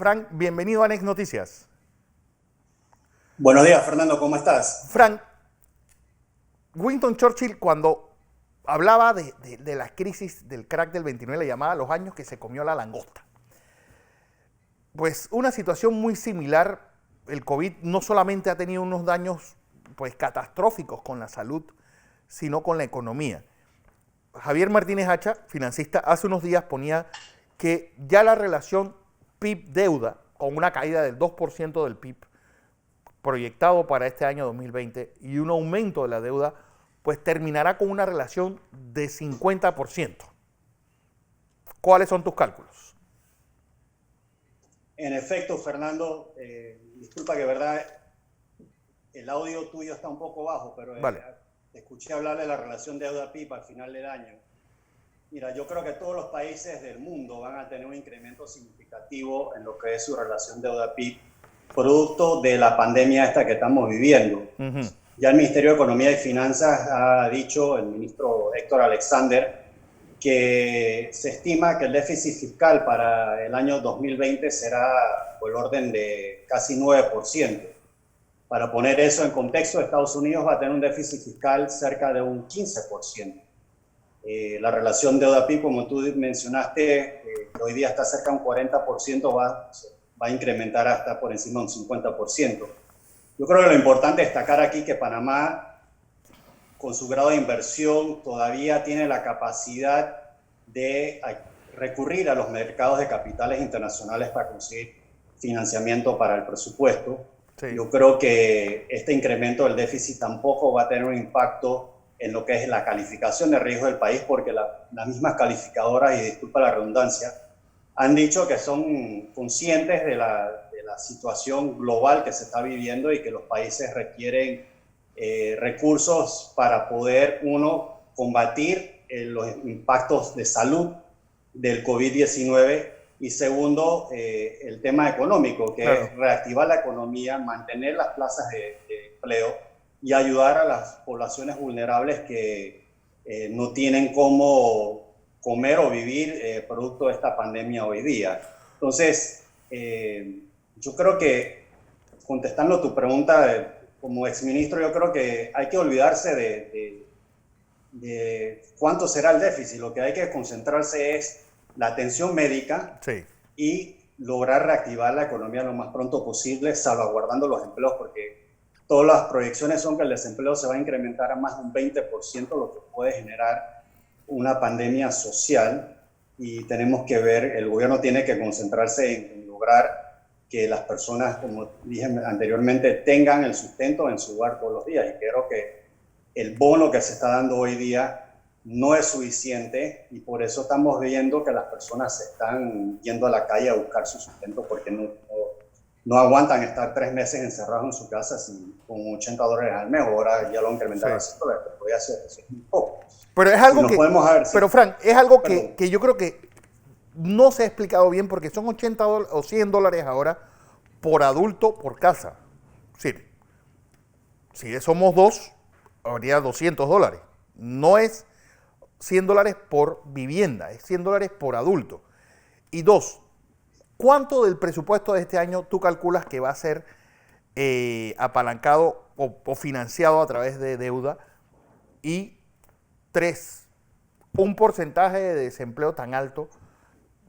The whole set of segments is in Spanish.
Frank, bienvenido a Next Noticias. Buenos días, Fernando, ¿cómo estás? Frank, Winston Churchill cuando hablaba de la crisis del crack del 29 le llamaba los años que se comió la langosta. Pues una situación muy similar, el COVID no solamente ha tenido unos daños pues catastróficos con la salud, sino con la economía. Javier Martínez Hacha, financista, hace unos días ponía que ya la relación PIB-deuda, con una caída del 2% del PIB proyectado para este año 2020 y un aumento de la deuda, pues terminará con una relación de 50%. ¿Cuáles son tus cálculos? En efecto, Fernando, disculpa que verdad el audio tuyo está un poco bajo, pero Vale. te escuché hablar de la relación deuda-PIB al final del año. Mira, yo creo que todos los países del mundo van a tener un incremento significativo en lo que es su relación deuda-PIB, producto de la pandemia esta que estamos viviendo. Ya el Ministerio de Economía y Finanzas ha dicho, el ministro Héctor Alexander, que se estima que el déficit fiscal para el año 2020 será por el orden de casi 9%. Para poner eso en contexto, Estados Unidos va a tener un déficit fiscal cerca de un 15%. La relación deuda-PIB, como tú mencionaste, que hoy día está cerca de un 40%, va a incrementar hasta por encima de un 50%. Yo creo que lo importante es destacar aquí que Panamá, con su grado de inversión, todavía tiene la capacidad de recurrir a los mercados de capitales internacionales para conseguir financiamiento para el presupuesto. Sí. Yo creo que este incremento del déficit tampoco va a tener un impacto en lo que es la calificación de riesgo del país, porque las mismas calificadoras, y disculpa la redundancia, han dicho que son conscientes de la situación global que se está viviendo y que los países requieren recursos para poder, uno, combatir los impactos de salud del COVID-19 y segundo, el tema económico, que claro, es reactivar la economía, mantener las plazas de empleo y ayudar a las poblaciones vulnerables que no tienen cómo comer o vivir producto de esta pandemia hoy día. Entonces, yo creo que, contestando tu pregunta, como exministro, yo creo que hay que olvidarse de cuánto será el déficit. Lo que hay que concentrarse es la atención médica, sí, y lograr reactivar la economía lo más pronto posible, salvaguardando los empleos, porque todas las proyecciones son que el desempleo se va a incrementar a más de un 20%, lo que puede generar una pandemia social, y tenemos que ver, el gobierno tiene que concentrarse en lograr que las personas, como dije anteriormente, tengan el sustento en su hogar todos los días. Y creo que el bono que se está dando hoy día no es suficiente, y por eso estamos viendo que las personas se están yendo a la calle a buscar su sustento, porque no aguantan estar 3 meses encerrados en su casa con $80 al mes. Ahora ya lo han incrementado a $100, pero podría ser un poco. Pero es algo pero Frank, es algo que yo creo que no se ha explicado bien, porque son $80 o $100 ahora por adulto por casa. Sí. Si somos 2, habría $200. No es $100 por vivienda, es $100 por adulto. Y 2, ¿cuánto del presupuesto de este año tú calculas que va a ser apalancado o financiado a través de deuda? Y 3, un porcentaje de desempleo tan alto,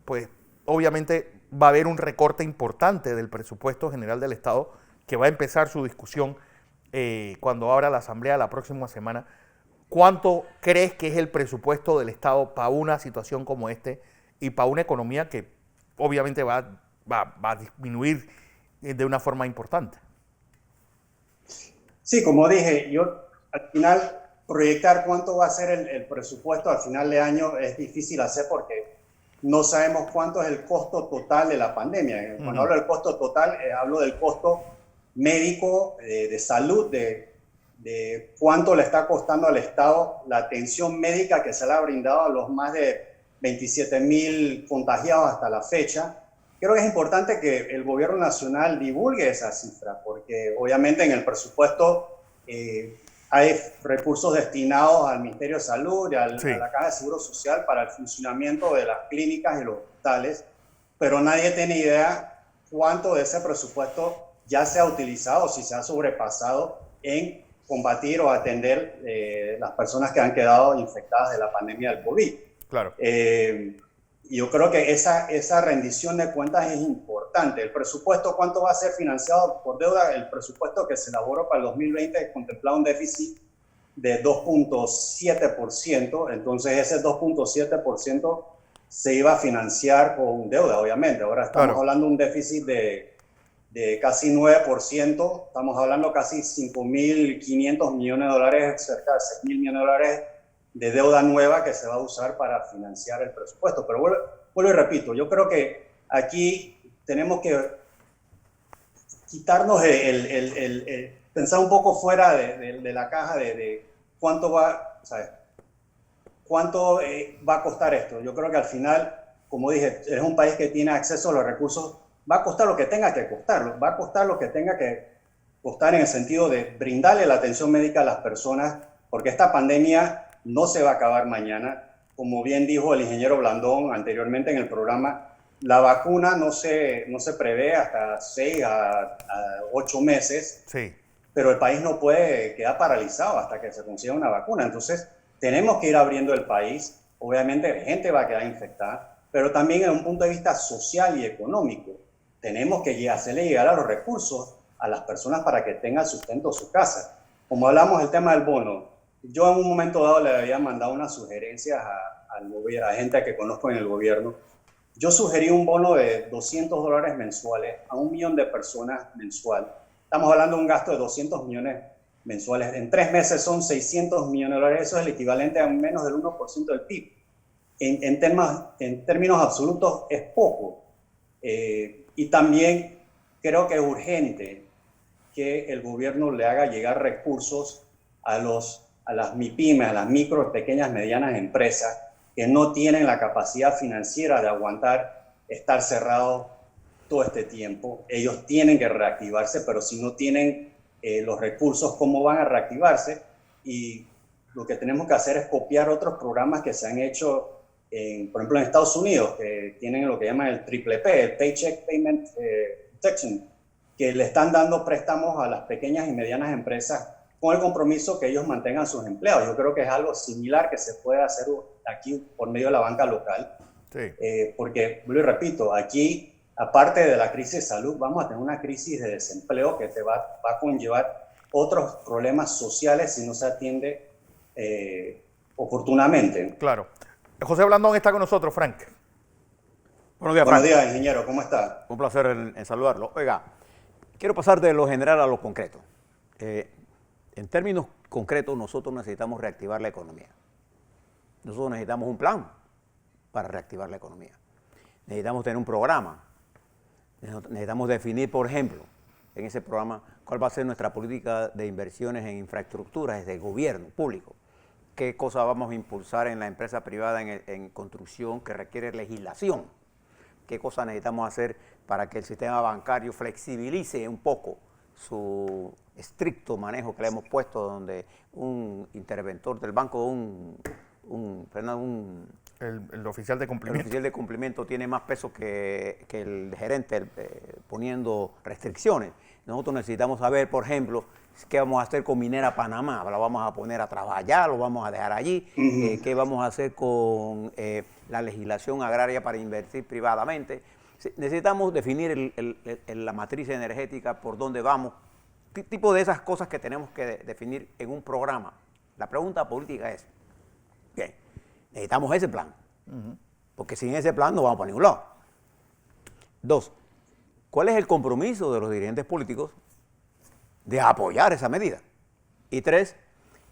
pues obviamente va a haber un recorte importante del presupuesto general del Estado, que va a empezar su discusión cuando abra la Asamblea la próxima semana. ¿Cuánto crees que es el presupuesto del Estado para una situación como este y para una economía que obviamente va a disminuir de una forma importante? Sí, como dije, yo al final proyectar cuánto va a ser el presupuesto al final de año es difícil hacer, porque no sabemos cuánto es el costo total de la pandemia. Cuando hablo del costo total, hablo del costo médico, de salud, de cuánto le está costando al Estado la atención médica que se le ha brindado a los más de 27,000 contagiados hasta la fecha. Creo que es importante que el gobierno nacional divulgue esa cifra, porque obviamente en el presupuesto hay recursos destinados al Ministerio de Salud y a la Caja de Seguro Social para el funcionamiento de las clínicas y los hospitales, pero nadie tiene idea cuánto de ese presupuesto ya se ha utilizado, si se ha sobrepasado en combatir o atender las personas que han quedado infectadas de la pandemia del COVID. Claro. Yo creo que esa rendición de cuentas es importante. El presupuesto, ¿cuánto va a ser financiado por deuda? El presupuesto que se elaboró para el 2020 contemplaba un déficit de 2.7%, entonces ese 2.7% se iba a financiar con deuda, obviamente. Ahora estamos hablando de un déficit de casi 9%, estamos hablando casi 5.500 millones de dólares, cerca de 6.000 millones de dólares de deuda nueva que se va a usar para financiar el presupuesto. Pero vuelvo y repito, yo creo que aquí tenemos que quitarnos pensar un poco fuera de la caja de cuánto va, ¿sabes? ¿Cuánto va a costar esto? Yo creo que al final, como dije, es un país que tiene acceso a los recursos, va a costar lo que tenga que costar, va a costar lo que tenga que costar en el sentido de brindarle la atención médica a las personas, porque esta pandemia no se va a acabar mañana. Como bien dijo el ingeniero Blandón anteriormente en el programa, la vacuna no se prevé hasta 6 a 8 meses, sí, pero el país no puede quedar paralizado hasta que se consiga una vacuna. Entonces, tenemos que ir abriendo el país. Obviamente, gente va a quedar infectada, pero también desde un punto de vista social y económico, tenemos que hacerle llegar a los recursos a las personas para que tengan sustento en su casa. Como hablamos del tema del bono, yo en un momento dado le había mandado unas sugerencias a gente que conozco en el gobierno. Yo sugerí un bono de $200 mensuales a 1 millón de personas mensual. Estamos hablando de un gasto de 200 millones mensuales. En 3 meses son 600 millones de dólares. Eso es el equivalente a menos del 1% del PIB. En términos absolutos es poco. Y también creo que es urgente que el gobierno le haga llegar recursos a las MIPYMES, a las micro, pequeñas, medianas empresas que no tienen la capacidad financiera de aguantar estar cerrados todo este tiempo. Ellos tienen que reactivarse, pero si no tienen los recursos, ¿cómo van a reactivarse? Y lo que tenemos que hacer es copiar otros programas que se han hecho, por ejemplo, en Estados Unidos, que tienen lo que llaman el triple P, el Paycheck Payment Protection, que le están dando préstamos a las pequeñas y medianas empresas con el compromiso que ellos mantengan sus empleados. Yo creo que es algo similar que se puede hacer aquí por medio de la banca local. Sí. Porque, lo repito, aquí, aparte de la crisis de salud, vamos a tener una crisis de desempleo que te va a conllevar otros problemas sociales si no se atiende oportunamente. Claro. José Blandón está con nosotros, Frank. Buenos días, Frank. Buenos días, ingeniero. ¿Cómo está? Un placer en saludarlo. Oiga, quiero pasar de lo general a lo concreto. En términos concretos, nosotros necesitamos reactivar la economía. Nosotros necesitamos un plan para reactivar la economía. Necesitamos tener un programa. Necesitamos definir, por ejemplo, en ese programa, cuál va a ser nuestra política de inversiones en infraestructuras desde el gobierno público. Qué cosas vamos a impulsar en la empresa privada en construcción que requiere legislación. Qué cosas necesitamos hacer para que el sistema bancario flexibilice un poco su estricto manejo que le hemos puesto, donde un interventor del banco, el oficial de cumplimiento. El oficial de cumplimiento tiene más peso que el gerente poniendo restricciones. Nosotros necesitamos saber, por ejemplo, qué vamos a hacer con Minera Panamá. ¿La vamos a poner a trabajar? ¿Lo vamos a dejar allí? ¿Qué vamos a hacer con la legislación agraria para invertir privadamente? Necesitamos definir la matriz energética, por dónde vamos, tipo de esas cosas que tenemos que definir en un programa. La pregunta política es, bien, necesitamos ese plan, porque sin ese plan no vamos para ningún lado. 2, ¿cuál es el compromiso de los dirigentes políticos de apoyar esa medida? Y 3,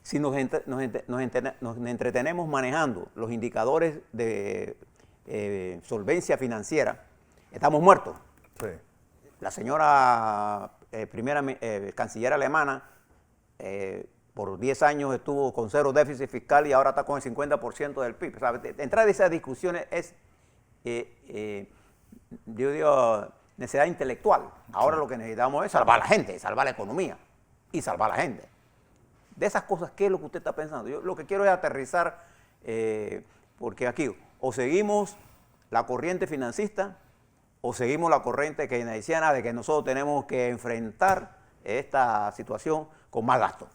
si nos entretenemos manejando los indicadores de solvencia financiera, estamos muertos. Sí. La señora canciller alemana por 10 años estuvo con 0 déficit fiscal y ahora está con el 50% del PIB. O sea, entrar en esas discusiones es, yo digo, necesidad intelectual. Ahora lo que necesitamos es salvar a la gente, salvar la economía y salvar a la gente. De esas cosas, ¿qué es lo que usted está pensando? Yo lo que quiero es aterrizar, porque aquí o seguimos la corriente financista o seguimos la corriente keynesiana de que nosotros tenemos que enfrentar esta situación con más gasto?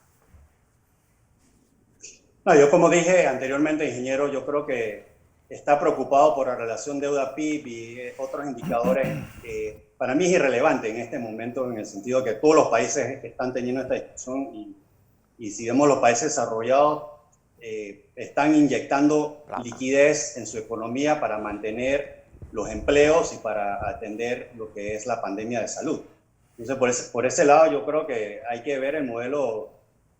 No, yo como dije anteriormente, ingeniero, yo creo que está preocupado por la relación deuda-PIB y otros indicadores que para mí es irrelevante en este momento, en el sentido de que todos los países están teniendo esta discusión y si vemos los países desarrollados, están inyectando liquidez en su economía para mantener los empleos y para atender lo que es la pandemia de salud. Entonces, por ese lado, yo creo que hay que ver el modelo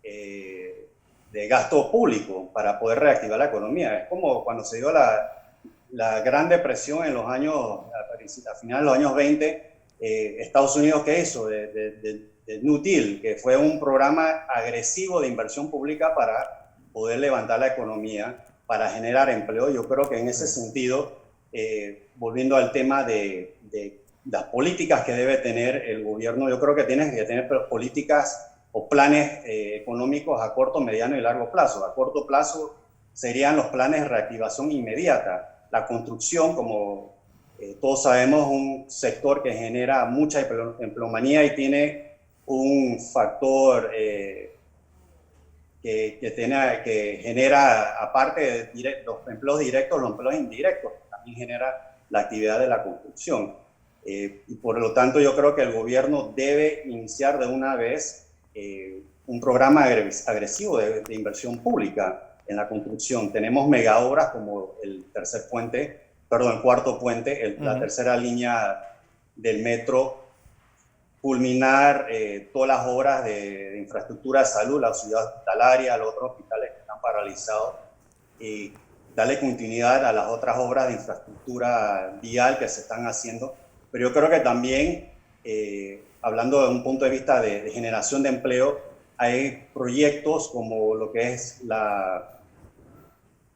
de gasto público para poder reactivar la economía. Es como cuando se dio la Gran Depresión en los años, a finales de los años 20, Estados Unidos, ¿qué hizo? De New Deal, que fue un programa agresivo de inversión pública para poder levantar la economía, para generar empleo. Yo creo que en ese sentido, volviendo al tema de las políticas que debe tener el gobierno, yo creo que tiene que tener políticas o planes económicos a corto, mediano y largo plazo. A corto plazo serían los planes de reactivación inmediata. La construcción, como todos sabemos, un sector que genera mucha empleomanía y tiene un factor que genera, aparte de los empleos directos, los empleos indirectos, también genera la actividad de la construcción. Y por lo tanto, yo creo que el gobierno debe iniciar de una vez un programa agresivo de inversión pública en la construcción. Tenemos megaobras como el cuarto puente, la tercera línea del metro, culminar todas las obras de infraestructura de salud, la ciudad hospitalaria, los otros hospitales que están paralizados, y darle continuidad a las otras obras de infraestructura vial que se están haciendo. Pero yo creo que también, hablando de un punto de vista de generación de empleo, hay proyectos como lo que es la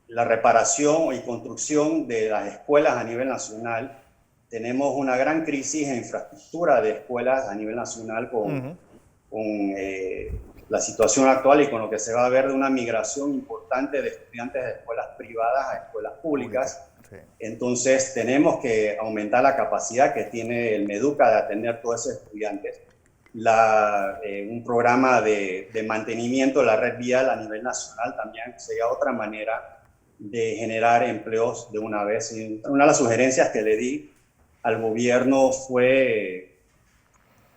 reparación y construcción de las escuelas a nivel nacional. Tenemos una gran crisis en infraestructura de escuelas a nivel nacional con la situación actual y con lo que se va a ver de una migración importante de estudiantes de escuelas privadas a escuelas públicas. Sí. Entonces tenemos que aumentar la capacidad que tiene el MEDUCA de atender todos esos estudiantes. Un programa de mantenimiento de la red vial a nivel nacional también sería otra manera de generar empleos de una vez. Y una de las sugerencias que le di al gobierno fue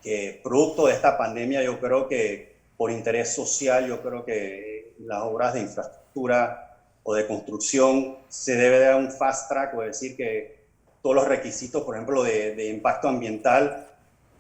que producto de esta pandemia, yo creo que por interés social, yo creo que las obras de infraestructura o de construcción se debe dar un fast track, o decir que todos los requisitos, por ejemplo, de impacto ambiental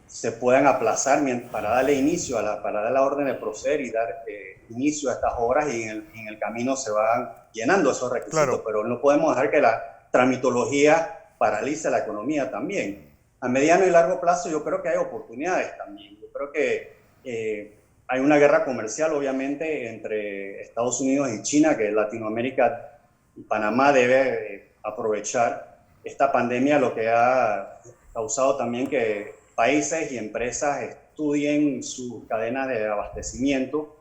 se puedan aplazar para darle inicio para dar la orden de proceder y dar inicio a estas obras, y en el camino se van llenando esos requisitos. Claro. Pero no podemos dejar que la tramitología paralice la economía también. A mediano y largo plazo yo creo que hay oportunidades también. Yo creo que hay una guerra comercial, obviamente, entre Estados Unidos y China, que Latinoamérica y Panamá debe aprovechar. Esta pandemia lo que ha causado también que países y empresas estudien sus cadenas de abastecimiento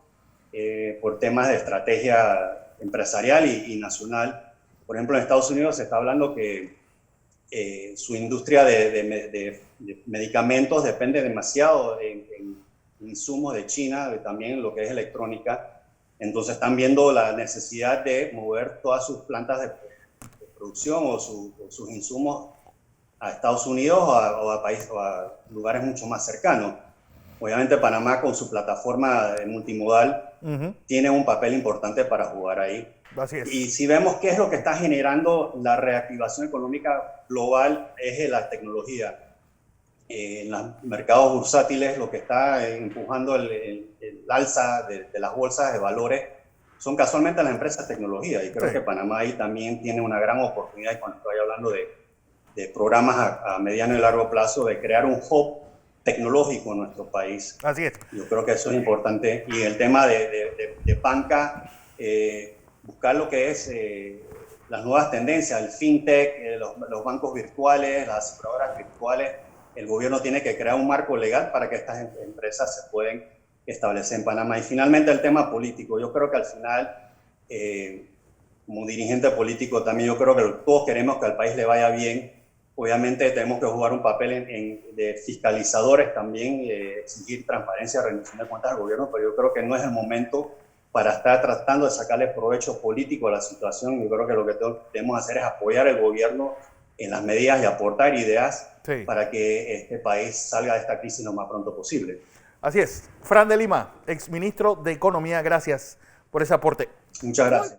por temas de estrategia empresarial y nacional. Por ejemplo, en Estados Unidos se está hablando que su industria de medicamentos depende demasiado en insumos de China, también lo que es electrónica. Entonces están viendo la necesidad de mover todas sus plantas de producción o sus insumos a Estados Unidos o a lugares mucho más cercanos. Obviamente Panamá, con su plataforma multimodal, tiene un papel importante para jugar ahí. Así es. Y si vemos qué es lo que está generando la reactivación económica global, es la tecnología. En los mercados bursátiles, lo que está empujando el alza de las bolsas de valores son casualmente las empresas de tecnología. Y creo que Panamá ahí también tiene una gran oportunidad, y cuando estoy hablando de programas a mediano y largo plazo, de crear un hub tecnológico en nuestro país. Así es. Yo creo que eso es importante. Y el tema de banca, buscar lo que es las nuevas tendencias, el fintech, los bancos virtuales, las aseguradoras virtuales. El gobierno tiene que crear un marco legal para que estas empresas se puedan establecer en Panamá. Y finalmente el tema político. Yo creo que al final, como dirigente político también, yo creo que todos queremos que al país le vaya bien, Obviamente tenemos que jugar un papel de fiscalizadores también, exigir transparencia, rendición de cuentas al gobierno, pero yo creo que no es el momento para estar tratando de sacarle provecho político a la situación. Yo creo que lo que debemos hacer es apoyar al gobierno en las medidas y aportar ideas para que este país salga de esta crisis lo más pronto posible. Así es. Fran de Lima, exministro de Economía, gracias por ese aporte. Muchas gracias.